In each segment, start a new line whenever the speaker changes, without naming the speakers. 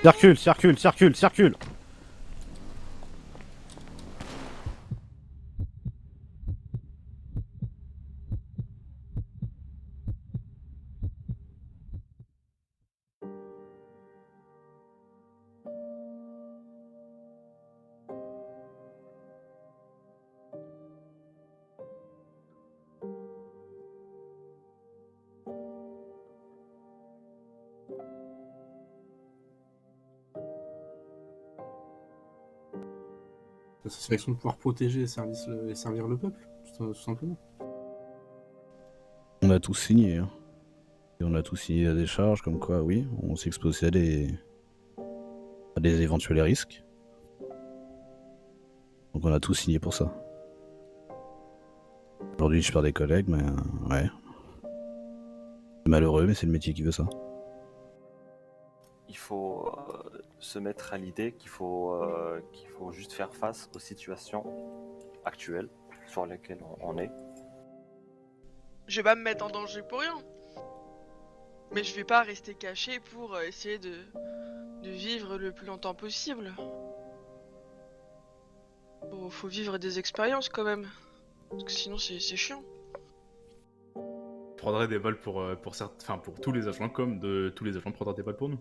Circule, circule, circule, circule.
La satisfaction de pouvoir protéger et servir le peuple, tout simplement.
On a tous signé, hein. Et on a tous signé à des charges, comme quoi, oui, on s'expose à des éventuels risques. Donc on a tous signé pour ça. Aujourd'hui, je perds des collègues, mais ouais. C'est malheureux, mais c'est le métier qui veut ça.
Il faut se mettre à l'idée qu'il faut juste faire face aux situations actuelles sur lesquelles on est.
Je vais pas me mettre en danger pour rien. Mais je vais pas rester caché pour essayer de vivre le plus longtemps possible. Bon, faut vivre des expériences quand même. Parce que sinon c'est chiant.
Je prendrais des balles pour tous les agents, comme de tous les agents prendra des balles pour nous.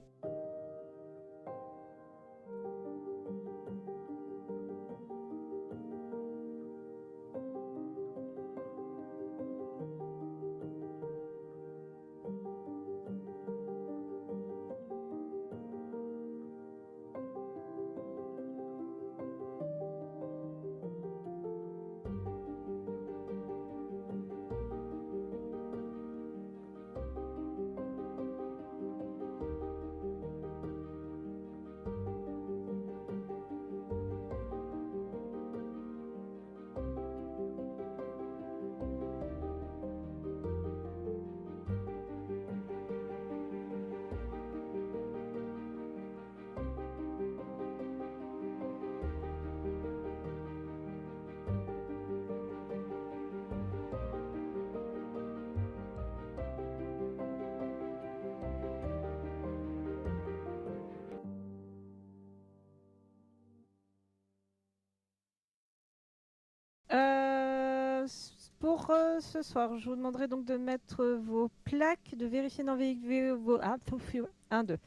Pour ce soir, je vous demanderai donc de mettre vos plaques, de vérifier dans de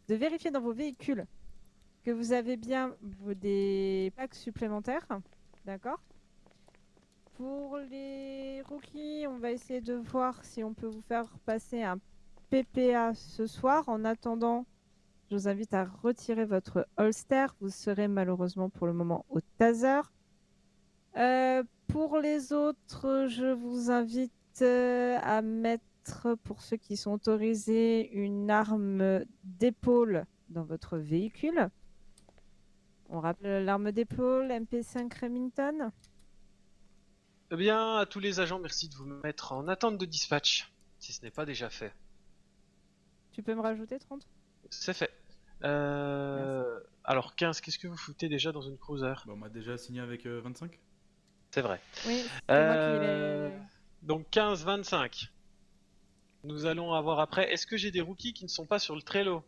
vérifier dans vos véhicules que vous avez bien des plaques supplémentaires, d'accord? Pour les rookies, on va essayer de voir si on peut vous faire passer un PPA ce soir. En attendant, je vous invite à retirer votre holster. Vous serez malheureusement pour le moment au taser. Pour les autres, je vous invite à mettre, pour ceux qui sont autorisés, une arme d'épaule dans votre véhicule. On rappelle l'arme d'épaule MP5 Remington.
Eh bien, à tous les agents, merci de vous mettre en attente de dispatch, si ce n'est pas déjà fait.
Tu peux me rajouter 30?
C'est fait. Alors 15, qu'est-ce que vous foutez déjà dans une cruiser?
Bah, on m'a déjà signé avec 25.
C'est vrai.
Oui, c'est moi qui l'ai...
Donc 15, 25. Nous allons avoir après... Est-ce que j'ai des rookies qui ne sont pas sur le Trello?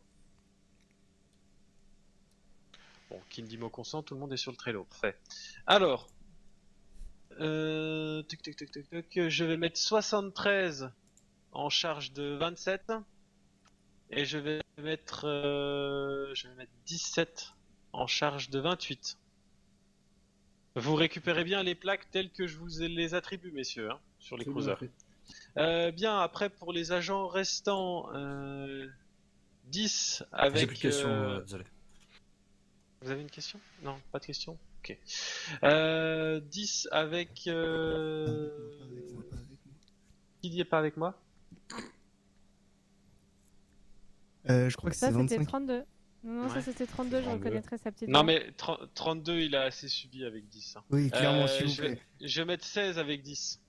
Bon, qui me dit mot consent, tout le monde est sur le Trello. Parfait. Alors... je vais mettre 73 en charge de 27. Et je vais mettre 17 en charge de 28. Vous récupérez bien les plaques telles que je vous les attribue, messieurs, hein, sur les cruisers. Bien, après, pour les agents restants, 10 avec...
J'ai plus de questions, désolé.
Vous avez une question? Non, pas de question? Ok. 10 avec... Qui n'y est pas avec moi?
Je crois que c'est
Ça,
25.
c'était 32. Non,
Ouais.
ça c'était 32, je
32.
reconnaîtrai sa petite
Non,
voix.
mais 32, il a assez subi avec 10. Hein.
Oui, clairement, s'il vous
je,
plaît.
je vais mettre 16 avec 10.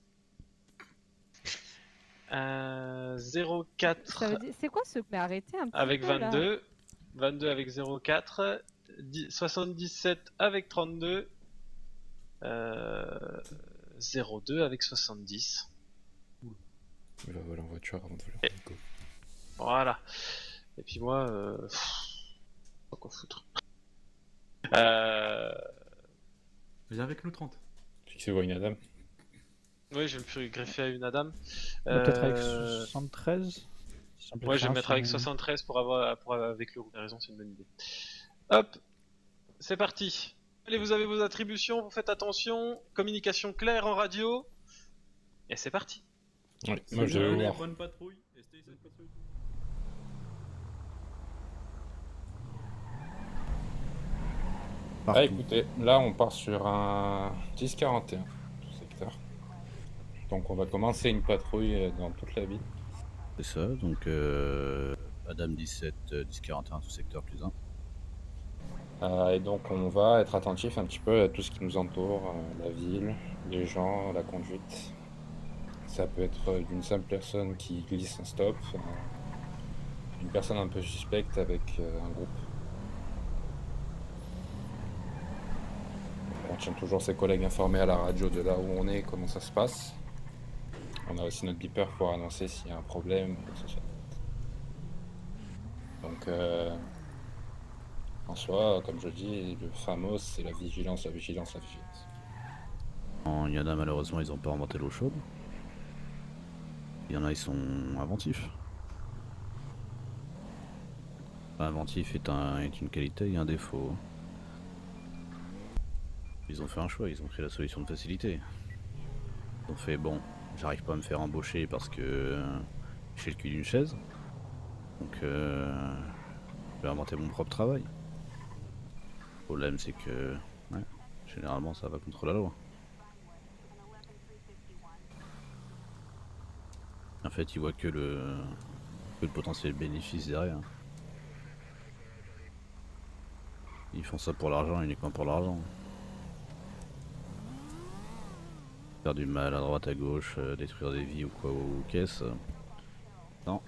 0,4
Ça veut dire... C'est quoi ce... Mais arrêtez un petit
avec
peu, là.
22. 22 avec 0,4. 77 avec 32. 0,2 avec 70.
Il va voler en voiture avant de voler en
Voilà. Et puis moi, Pas quoi foutre.
Viens avec nous 30.
Fixez-vous une dame.
Oui, je vais me greffer à une Adam.
Peut-être avec 73.
Ouais, je vais me mettre avec 73 pour avec le roux. T'as raison, c'est une bonne idée. Hop, c'est parti. Allez, vous avez vos attributions, vous faites attention. Communication claire en radio. Et c'est parti.
Oui, moi je vais voir.
Bonne patrouille. Et stay safe, patrouille.
Ah, écoutez, là on part sur un 10-41 tout secteur. Donc on va commencer une patrouille dans toute la ville.
C'est ça, donc Adam 17, 1041, tout secteur plus 1.
Et donc on va être attentif un petit peu à tout ce qui nous entoure, la ville, les gens, la conduite. Ça peut être d'une simple personne qui glisse un stop, une personne un peu suspecte avec un groupe. On tient toujours ses collègues informés à la radio de là où on est, comment ça se passe. On a aussi notre beeper pour annoncer s'il y a un problème ou quoi que ce soit. Donc en soi, comme je dis, le fameux c'est la vigilance, la vigilance, la vigilance.
Il y en a malheureusement, ils ont pas inventé l'eau chaude. Il y en a, ils sont inventifs. Inventif est une qualité et un défaut. Ils ont fait un choix, ils ont pris la solution de facilité. Ils ont fait bon, j'arrive pas à me faire embaucher parce que je suis le cul d'une chaise. Donc je vais inventer mon propre travail. Le problème c'est que ouais, généralement ça va contre la loi. En fait ils voient que le potentiel bénéfice derrière. Ils font ça pour l'argent, uniquement pour l'argent. Faire du mal à droite à gauche, détruire des vies ou quoi ou qu'est-ce. Non.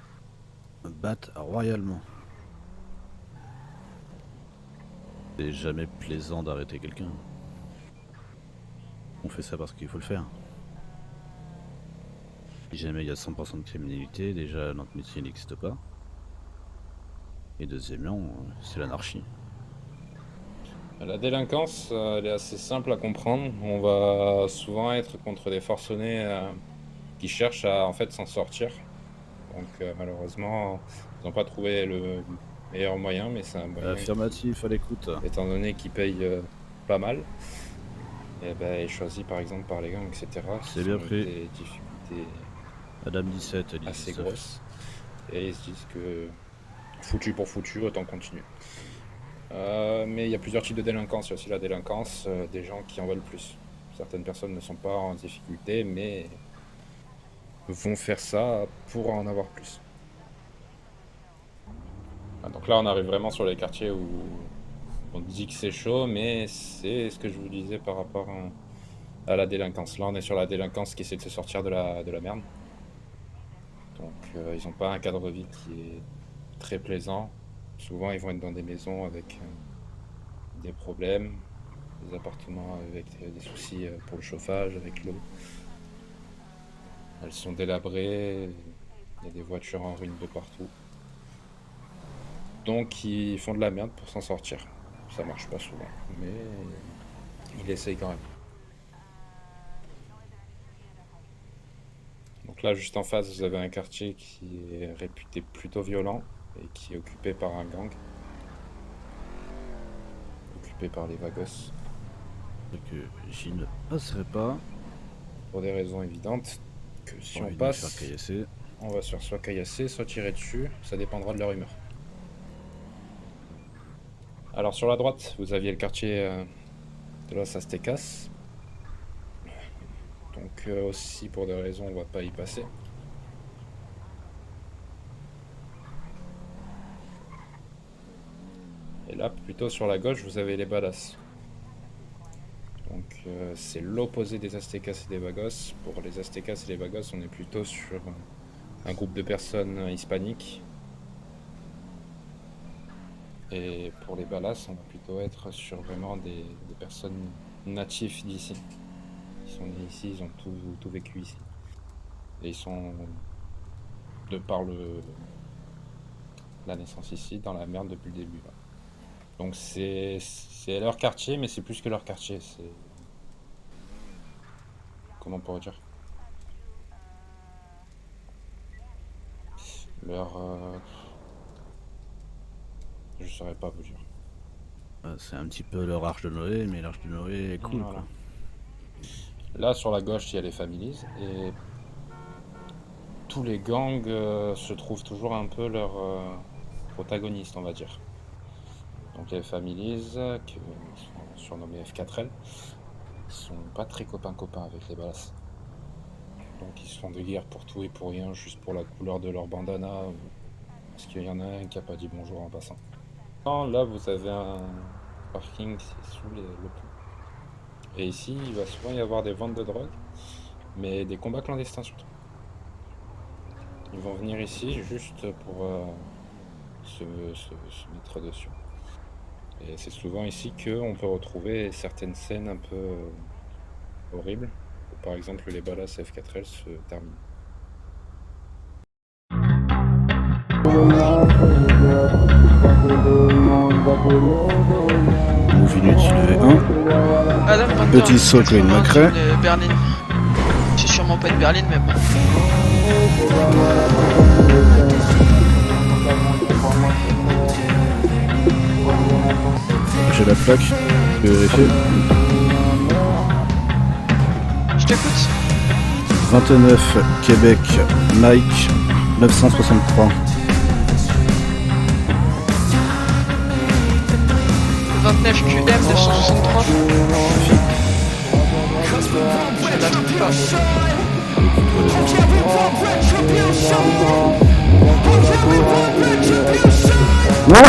Battre royalement. C'est jamais plaisant d'arrêter quelqu'un. On fait ça parce qu'il faut le faire. Si jamais il y a 100% de criminalité, déjà notre métier n'existe pas. Et deuxièmement, c'est l'anarchie.
La délinquance, elle est assez simple à comprendre. On va souvent être contre des forcenés qui cherchent à en fait s'en sortir. Donc malheureusement, ils n'ont pas trouvé le meilleur moyen, mais c'est un moyen
affirmatif à l'écoute.
Étant donné qu'ils payent pas mal, et ben, ils choisissent par exemple par les gangs, etc.
C'est bien pris.
Des difficultés
Adam 17,
assez grosses. Et ils se disent que foutu pour foutu, autant continuer. Mais il y a plusieurs types de délinquance. Il y a aussi la délinquance des gens qui en veulent plus. Certaines personnes ne sont pas en difficulté, mais vont faire ça pour en avoir plus. Donc là, on arrive vraiment sur les quartiers où on dit que c'est chaud, mais c'est ce que je vous disais par rapport à la délinquance. Là, on est sur la délinquance qui essaie de se sortir de la merde. Donc, ils n'ont pas un cadre de vie qui est très plaisant. Souvent, ils vont être dans des maisons avec des problèmes, des appartements avec des soucis pour le chauffage, avec l'eau. Elles sont délabrées, il y a des voitures en ruine de partout. Donc, ils font de la merde pour s'en sortir. Ça marche pas souvent, mais ils essayent quand même. Donc là, juste en face, vous avez un quartier qui est réputé plutôt violent et qui est occupé par un gang. Occupé par les Vagos.
Que j'y ne passerai pas.
Pour des raisons évidentes, que si on passe, on va se faire soit caillasser, soit tirer dessus. Ça dépendra de leur humeur. Alors sur la droite, vous aviez le quartier de Los Aztecas. Donc aussi pour des raisons, on va pas y passer. Et là, plutôt sur la gauche, vous avez les Balas. Donc c'est l'opposé des Aztecas et des Vagos. Pour les Aztecas et les Vagos, on est plutôt sur un groupe de personnes hispaniques. Et pour les Balas, on va plutôt être sur vraiment des personnes natives d'ici. Ils sont nés ici, ils ont tout vécu ici. Et ils sont, de par la naissance ici, dans la merde depuis le début. Là. Donc c'est leur quartier, mais c'est plus que leur quartier. C'est... Comment on pourrait dire? Leur... Je saurais pas vous dire.
C'est un petit peu leur arche de Noé, mais l'arche de Noé est cool.
Voilà.
Quoi.
Là, sur la gauche, il y a les families, et tous les gangs se trouvent toujours un peu leurs protagonistes, on va dire. Donc les families, qui sont surnommés F4L, ils sont pas très copains avec les Ballas. Donc ils se font des guerres pour tout et pour rien, juste pour la couleur de leur bandana, parce qu'il y en a un qui a pas dit bonjour en passant. Non, là, vous avez un parking sous le pont. Et ici, il va souvent y avoir des ventes de drogue, mais des combats clandestins surtout. Ils vont venir ici juste pour se mettre dessus. Et c'est souvent ici qu'on peut retrouver certaines scènes un peu horribles. Par exemple, les Ballas F4L se terminent.
Move inutile 1.
Adam Panther,
Petit saut Clean Macrae.
Berlin. C'est sûrement pas de Berlin, mais bon.
J'ai la plaque. Je vais vérifier.
Je t'écoute.
29 Québec Mike 963.
29 QM 963. Je la trouve pas.
Non.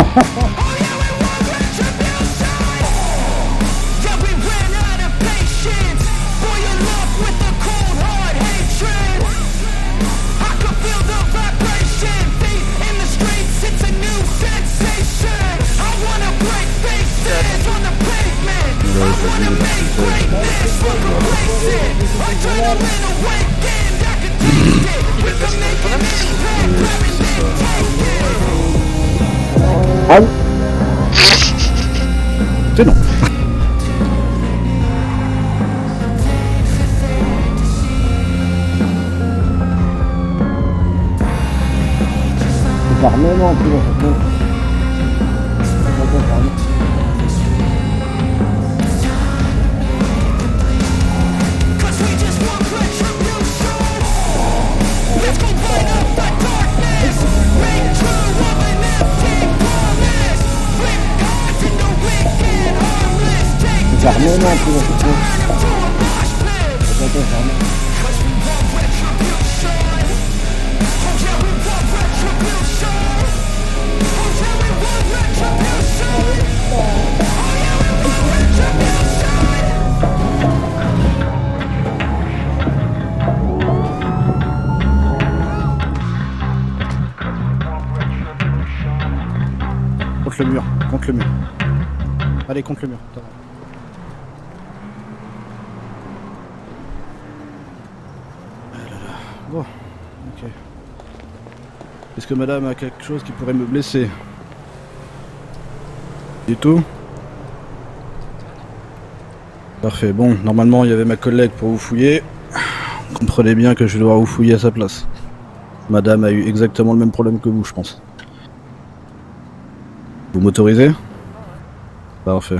C'est non. Contre le mur. Allez, contre le mur. Ah là là. Bon, ok. Est-ce que madame a quelque chose qui pourrait me blesser? Du tout? Parfait, bon, normalement il y avait ma collègue pour vous fouiller. Comprenez bien que je vais devoir vous fouiller à sa place. Madame a eu exactement le même problème que vous, je pense. Vous m'autorisez? Parfait.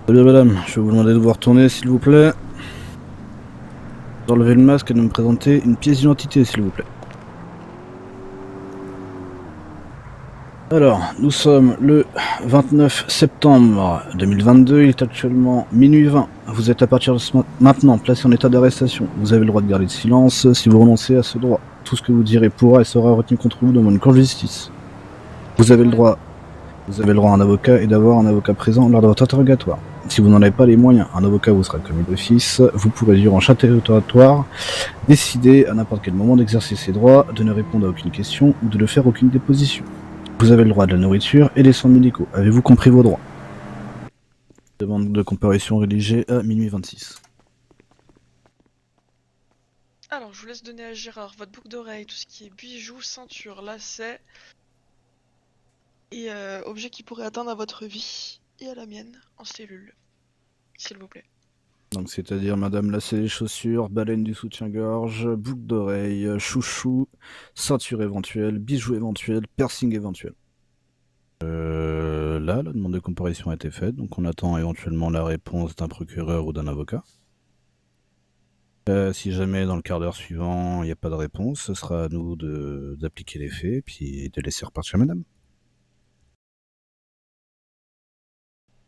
Très bien madame, je vais vous demander de vous retourner s'il vous plaît. D'enlever le masque et de me présenter une pièce d'identité s'il vous plaît. Alors, nous sommes le 29 septembre 2022, il est actuellement minuit 20. Vous êtes à partir de maintenant placé en état d'arrestation. Vous avez le droit de garder le silence si vous renoncez à ce droit. Tout ce que vous direz pourra et sera retenu contre vous devant une cour de justice. Vous avez le droit à un avocat et d'avoir un avocat présent lors de votre interrogatoire. Si vous n'en avez pas les moyens, un avocat vous sera commis d'office. Vous pourrez durant chaque interrogatoire décider à n'importe quel moment d'exercer ses droits, de ne répondre à aucune question ou de ne faire aucune déposition. Vous avez le droit de la nourriture et des soins médicaux. Avez-vous compris vos droits? Demande de comparution rédigée à minuit 26.
Alors, je vous laisse donner à Gérard votre boucle d'oreille, tout ce qui est bijoux, ceinture, lacets et objets qui pourraient atteindre à votre vie et à la mienne en cellule. S'il vous plaît.
Donc c'est-à-dire madame lacets les chaussures, baleine du soutien-gorge, boucle d'oreille, chouchou, ceinture éventuelle, bijoux éventuels, piercing éventuel. Là, la demande de comparution a été faite, donc on attend éventuellement la réponse d'un procureur ou d'un avocat. Si jamais dans le quart d'heure suivant il n'y a pas de réponse, ce sera à nous d'appliquer les faits puis de laisser repartir madame.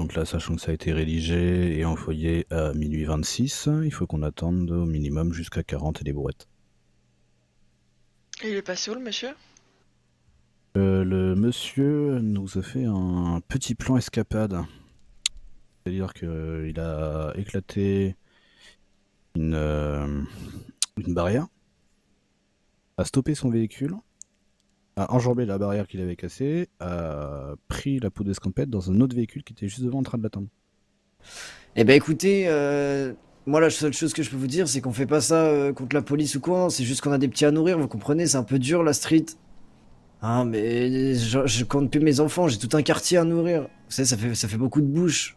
Donc là, sachant que ça a été rédigé et envoyé à minuit 26, il faut qu'on attende au minimum jusqu'à 40 et des brouettes.
Et il est passé où le monsieur?
Le monsieur nous a fait un petit plan escapade. C'est-à-dire qu'il a éclaté une barrière, a stoppé son véhicule, a enjambé la barrière qu'il avait cassée, a pris la peau d'escampette dans un autre véhicule qui était juste devant en train de l'attendre.
Eh ben écoutez, moi la seule chose que je peux vous dire, c'est qu'on fait pas ça contre la police ou quoi, c'est juste qu'on a des petits à nourrir, vous comprenez, c'est un peu dur la street. Ah mais je compte plus mes enfants, j'ai tout un quartier à nourrir. Vous savez, ça fait beaucoup de bouche.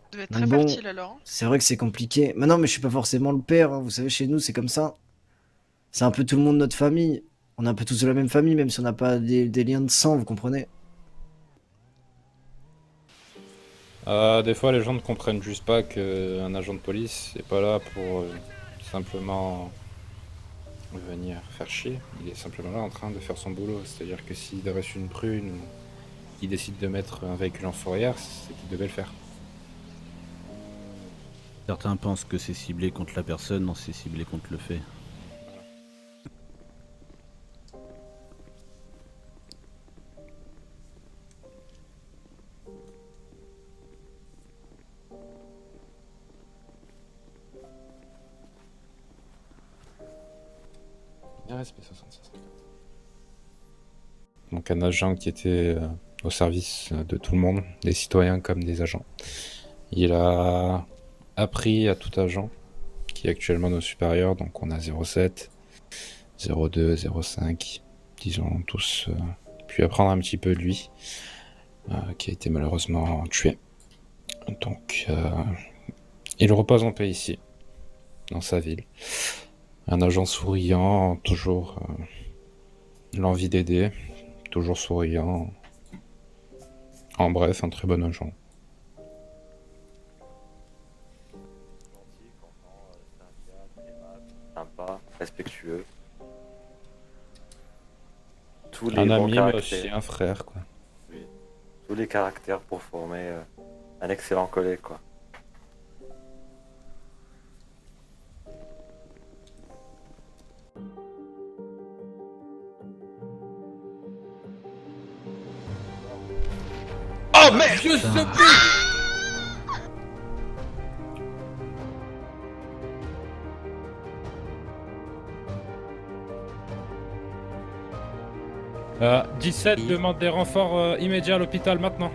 Ça devait être
Donc
très
bon,
fertile alors. Hein.
c'est vrai que c'est compliqué. Mais non, mais je suis pas forcément le père, hein. Vous savez, chez nous, c'est comme ça. C'est un peu tout le monde de notre famille. On est un peu tous de la même famille, même si on n'a pas des liens de sang, vous comprenez?
Des fois, les gens ne comprennent juste pas qu'un agent de police n'est pas là pour simplement venir faire chier. Il est simplement là en train de faire son boulot. C'est-à-dire que s'il dresse une prune ou qu'il décide de mettre un véhicule en fourrière, c'est qu'il devait le faire.
Certains pensent que c'est ciblé contre la personne, non, c'est ciblé contre le fait.
Donc un agent qui était au service de tout le monde, des citoyens comme des agents. Il a appris à tout agent, qui est actuellement nos supérieurs, donc on a 07, 02, 05, disons tous, puis apprendre un petit peu de lui, qui a été malheureusement tué. Donc il repose en paix ici, dans sa ville. Un agent souriant, toujours l'envie d'aider, toujours souriant. En bref, un très bon agent.
Sympa, respectueux. Tous les
Un
bons
ami, mais
caractères.
aussi un frère, quoi.
Oui. Tous les caractères pour former un excellent collègue, quoi.
Oh merde!
Dieu se pue!
« 17 demande des renforts immédiats à l'hôpital maintenant. »